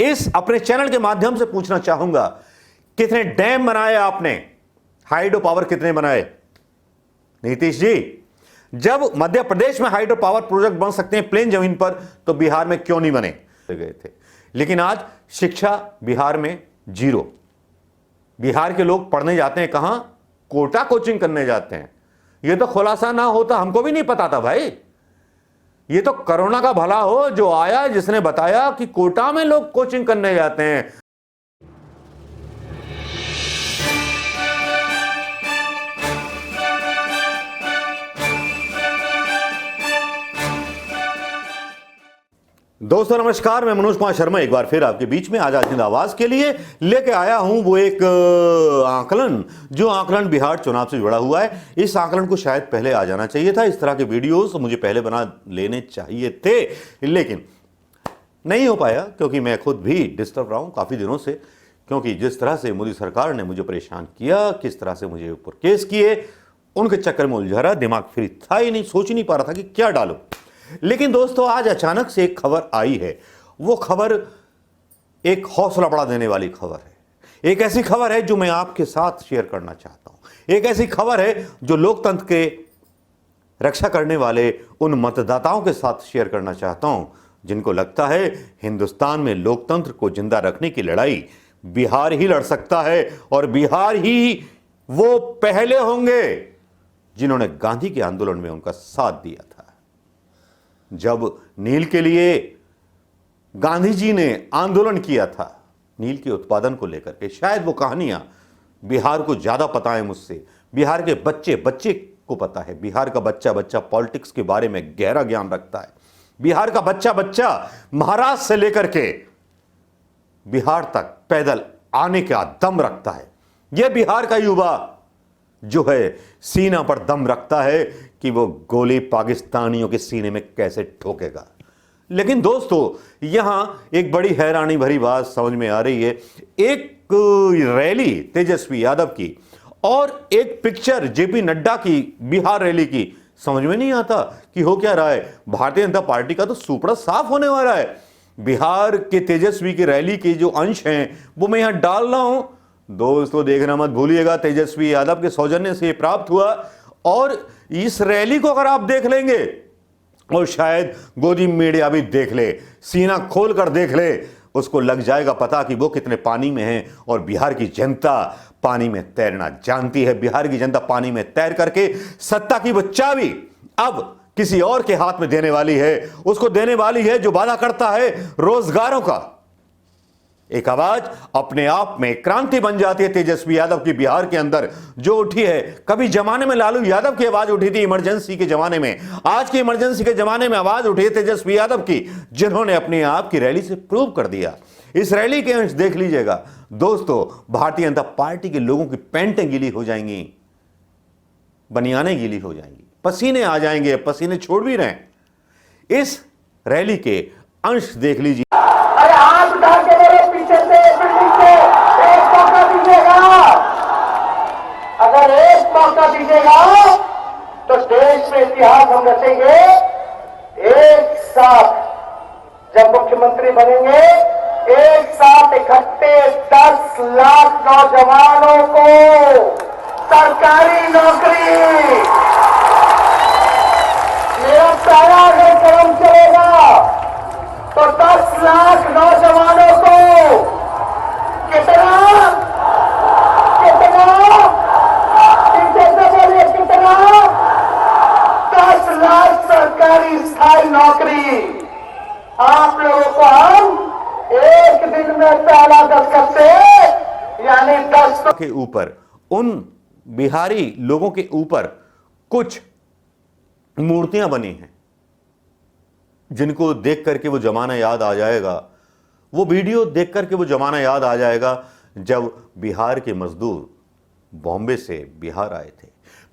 इस अपने चैनल के माध्यम से पूछना चाहूंगा, कितने डैम बनाए आपने? हाइड्रो पावर कितने बनाए नीतीश जी? जब मध्य प्रदेश में हाइड्रो पावर प्रोजेक्ट बन सकते हैं प्लेन जमीन पर, तो बिहार में क्यों नहीं बने गए थे? लेकिन आज शिक्षा बिहार में जीरो। बिहार के लोग पढ़ने जाते हैं कहां? कोटा कोचिंग करने जाते हैं। यह तो खुलासा ना होता हमको भी नहीं पता था भाई। ये तो कोरोना का भला हो जो आया, जिसने बताया कि कोटा में लोग कोचिंग करने जाते हैं। दोस्तों नमस्कार, मैं मनोज कुमार शर्मा एक बार फिर आपके बीच में आजाद हिंद आवाज के लिए लेके आया हूं वो एक आकलन, जो आकलन बिहार चुनाव से जुड़ा हुआ है। इस आकलन को शायद पहले आ जाना चाहिए था। इस तरह के वीडियोस मुझे पहले बना लेने चाहिए थे, लेकिन नहीं हो पाया क्योंकि मैं खुद भी डिस्टर्ब रहा हूं काफी दिनों से। क्योंकि जिस तरह से मोदी सरकार ने मुझे परेशान किया, किस तरह से मुझे ऊपर केस किए, उनके चक्कर में उलझा रहा, दिमाग फ्री था ही नहीं, सोच ही नहीं पा रहा था कि क्या डालूं। लेकिन दोस्तों आज अचानक से एक खबर आई है। वो खबर एक हौसला बढ़ा देने वाली खबर है। एक ऐसी खबर है जो मैं आपके साथ शेयर करना चाहता हूं। एक ऐसी खबर है जो लोकतंत्र के रक्षा करने वाले उन मतदाताओं के साथ शेयर करना चाहता हूं जिनको लगता है हिंदुस्तान में लोकतंत्र को जिंदा रखने की लड़ाई बिहार ही लड़ सकता है, और बिहार ही वो पहले होंगे जिन्होंने गांधी के आंदोलन में उनका साथ दिया था। जब नील के लिए गांधी जी ने आंदोलन किया था, नील के उत्पादन को लेकर के, शायद वो कहानियां बिहार को ज्यादा पता है मुझसे। बिहार के बच्चे बच्चे को पता है। बिहार का बच्चा बच्चा पॉलिटिक्स के बारे में गहरा ज्ञान रखता है। बिहार का बच्चा बच्चा महाराष्ट्र से लेकर के बिहार तक पैदल आने का दम रखता है। यह बिहार का युवा जो है सीना पर दम रखता है कि वो गोली पाकिस्तानियों के सीने में कैसे ठोकेगा। लेकिन दोस्तों यहां एक बड़ी हैरानी भरी बात समझ में आ रही है। एक रैली तेजस्वी यादव की और एक पिक्चर जेपी नड्डा की बिहार रैली की, समझ में नहीं आता कि हो क्या रहा है। भारतीय जनता पार्टी का तो सुपड़ा साफ होने वाला है। बिहार के तेजस्वी की रैली के जो अंश हैं वो मैं यहां डाल रहा हूं। दोस्तों देखना मत भूलिएगा, तेजस्वी यादव के सौजन्य से प्राप्त हुआ। और इस रैली को अगर आप देख लेंगे और शायद गोदी मीडिया भी देख ले, सीना खोल कर देख ले, उसको लग जाएगा पता कि वो कितने पानी में है। और बिहार की जनता पानी में तैरना जानती है। बिहार की जनता पानी में तैर करके सत्ता की वो चाबी अब किसी और के हाथ में देने वाली है। उसको देने वाली है जो वादा करता है रोजगारों का। एक आवाज अपने आप में क्रांति बन जाती है तेजस्वी यादव की बिहार के अंदर जो उठी है। कभी जमाने में लालू यादव की आवाज उठी थी इमरजेंसी के जमाने में, आज की इमरजेंसी के जमाने में आवाज उठी है तेजस्वी यादव की, जिन्होंने अपने आप की रैली से प्रूव कर दिया। इस रैली के अंश देख लीजिएगा दोस्तों। भारतीय जनता पार्टी के लोगों की पैंटें गीली हो जाएंगी, बनियानें गीली हो जाएंगी, पसीने आ जाएंगे, पसीने छोड़ भी रहे। इस रैली के अंश देख लीजिए। अगर एक मौका दीजिएगा तो देश में इतिहास हम रचेंगे। एक साथ जब मुख्यमंत्री बनेंगे, एक साथ इकट्ठे 10 लाख नौजवानों को सरकारी नौकरी। मेरा पहला अगर कदम चलेगा तो 10 लाख नौजवानों को कितना 10 लाख सरकारी स्थायी नौकरी आप लोगों को हम एक दिन में पहला दस्तखत से, यानी 10 के ऊपर, उन बिहारी लोगों के ऊपर कुछ मूर्तियां बनी हैं जिनको देख करके वो जमाना याद आ जाएगा। वो वीडियो देख करके वो जमाना याद आ जाएगा जब बिहार के मजदूर बॉम्बे से बिहार आए थे।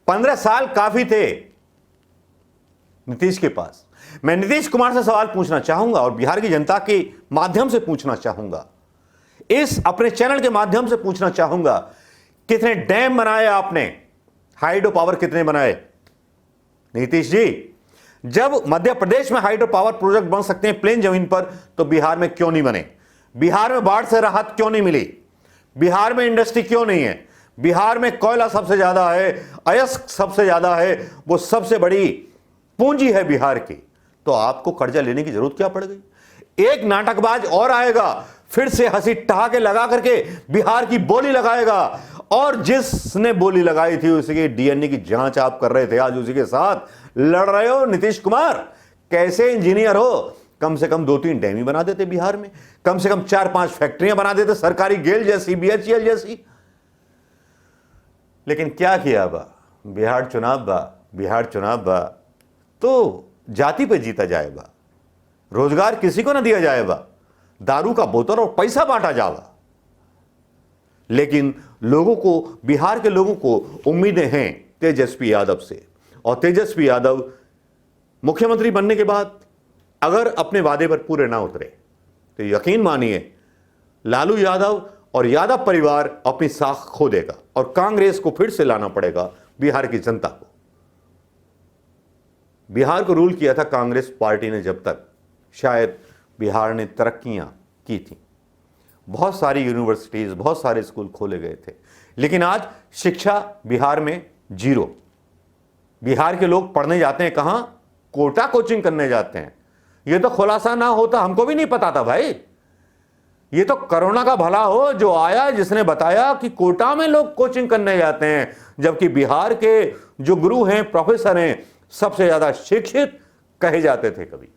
15 साल काफी थे नीतीश के पास। मैं नीतीश कुमार से सवाल पूछना चाहूंगा और बिहार की जनता के माध्यम से पूछना चाहूंगा, इस अपने चैनल के माध्यम से पूछना चाहूंगा, कितने डैम बनाए आपने? हाइड्रो पावर कितने बनाए नीतीश जी? जब मध्य प्रदेश में हाइड्रो पावर प्रोजेक्ट बन सकते हैं प्लेन जमीन पर, तो बिहार में क्यों नहीं बने? बिहार में बाढ़ से राहत क्यों नहीं मिली, बिहार में इंडस्ट्री क्यों नहीं है, बिहार में कोयला सबसे ज्यादा है, अयस्क सबसे ज्यादा है, वो सबसे बड़ी पूंजी है बिहार की, तो आपको कर्जा लेने की जरूरत क्या पड़ गई। एक नाटकबाज और आएगा, फिर से हंसी ठहाके लगा करके बिहार की बोली लगाएगा, और जिसने बोली लगाई थी उसी के डीएनए की जांच आप कर रहे थे, आज उसी के साथ लड़ रहे हो। नीतीश कुमार कैसे इंजीनियर हो, कम से कम 2-3 डैम बना देते बिहार में, कम से कम 4-5 फैक्ट्रियां बना देते, सरकारी गेल जैसी, बीएचईएल जैसी। लेकिन क्या किया बा, बिहार चुनाव बा तो जाति पे जीता जाएगा, रोजगार किसी को ना दिया जाएगा, दारू का बोतल और पैसा बांटा जाएगा। लेकिन लोगों को, बिहार के लोगों को उम्मीदें हैं तेजस्वी यादव से, और तेजस्वी यादव मुख्यमंत्री बनने के बाद अगर अपने वादे पर पूरे ना उतरे तो यकीन मानिए लालू यादव और यादव परिवार अपनी साख खो देगा और कांग्रेस को फिर से लाना पड़ेगा बिहार की जनता को। बिहार को रूल किया था कांग्रेस पार्टी ने जब तक शायद बिहार ने तरक्कियां की थी, बहुत सारी यूनिवर्सिटीज, बहुत सारे स्कूल खोले गए थे, लेकिन आज शिक्षा बिहार में जीरो। बिहार के लोग पढ़ने जाते हैं कहां, कोटा कोचिंग करने जाते हैं। यह तो खुलासा ना होता हमको भी नहीं पता था भाई, ये तो कोरोना का भला हो जो आया जिसने बताया कि कोटा में लोग कोचिंग करने जाते हैं, जबकि बिहार के जो गुरु हैं, प्रोफेसर हैं, सबसे ज्यादा शिक्षित कहे जाते थे कभी।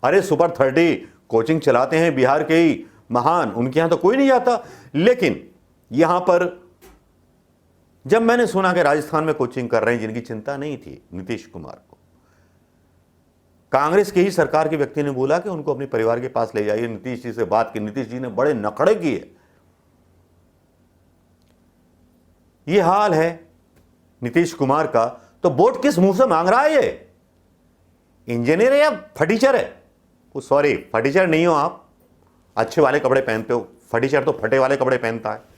अरे सुपर 30 कोचिंग चलाते हैं बिहार के ही महान, उनके यहां तो कोई नहीं जाता। लेकिन यहां पर जब मैंने सुना कि राजस्थान में कोचिंग कर रहे हैं जिनकी चिंता नहीं थी नीतीश कुमार को, कांग्रेस की ही सरकार के व्यक्ति ने बोला कि उनको अपने परिवार के पास ले जाइए, नीतीश जी से बात की। नीतीश जी ने बड़े नखड़े किए। ये हाल है नीतीश कुमार का, तो वोट किस मुंह से मांग रहा है ये, इंजीनियर है या फटीचर है। वो सॉरी, फटीचर नहीं हो आप, अच्छे वाले कपड़े पहनते हो, फटीचर तो फटे वाले कपड़े पहनता है।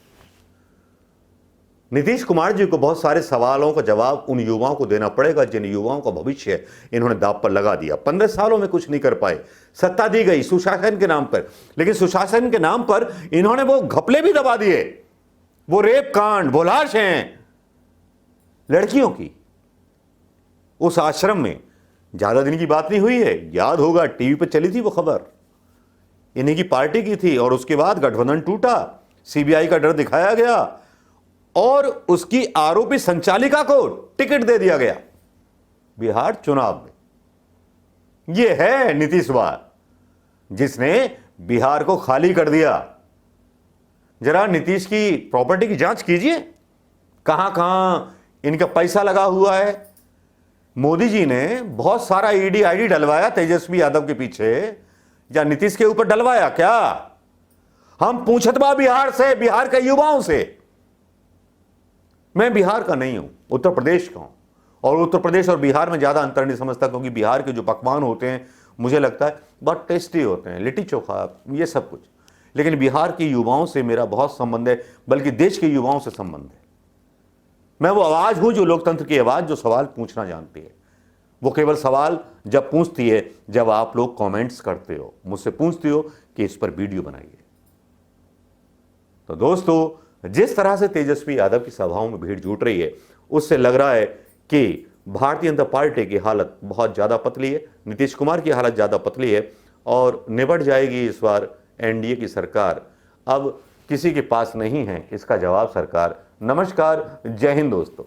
नीतीश कुमार जी को बहुत सारे सवालों का जवाब उन युवाओं को देना पड़ेगा जिन युवाओं का भविष्य इन्होंने दांव पर लगा दिया। 15 सालों में कुछ नहीं कर पाए, सत्ता दी गई सुशासन के नाम पर, लेकिन सुशासन के नाम पर इन्होंने वो घपले भी दबा दिए, वो रेप कांड, बोलाश हैं लड़कियों की। उस आश्रम में ज्यादा दिन की बात नहीं हुई है, याद होगा टीवी पर चली थी वो खबर, इन्हीं की पार्टी की थी, और उसके बाद गठबंधन टूटा, सीबीआई का डर दिखाया गया और उसकी आरोपी संचालिका को टिकट दे दिया गया बिहार चुनाव में। यह है नीतीशवाद जिसने बिहार को खाली कर दिया। जरा नीतीश की प्रॉपर्टी की जांच कीजिए, कहां कहां इनका पैसा लगा हुआ है। मोदी जी ने बहुत सारा ईडी आईडी डलवाया तेजस्वी यादव के पीछे, या नीतीश के ऊपर डलवाया क्या? हम पूछत बा बिहार से, बिहार के युवाओं से। मैं बिहार का नहीं हूं, उत्तर प्रदेश का हूं, और उत्तर प्रदेश और बिहार में ज्यादा अंतर नहीं समझता, क्योंकि बिहार के जो पकवान होते हैं मुझे लगता है बहुत टेस्टी होते हैं, लिट्टी चोखा, ये सब कुछ। लेकिन बिहार के युवाओं से मेरा बहुत संबंध है, बल्कि देश के युवाओं से संबंध है। मैं वो आवाज हूं जो लोकतंत्र की आवाज, जो सवाल पूछना जानती है। वो केवल सवाल जब पूछती है जब आप लोग कमेंट्स करते हो, मुझसे पूछते हो कि इस पर वीडियो बनाइए। तो दोस्तों, जिस तरह से तेजस्वी यादव की सभाओं में भीड़ जुट रही है, उससे लग रहा है कि भारतीय जनता पार्टी की हालत बहुत ज्यादा पतली है, नीतीश कुमार की हालत ज्यादा पतली है, और निबट जाएगी इस बार एनडीए की सरकार। अब किसी के पास नहीं है इसका जवाब सरकार। नमस्कार, जय हिंद दोस्तों।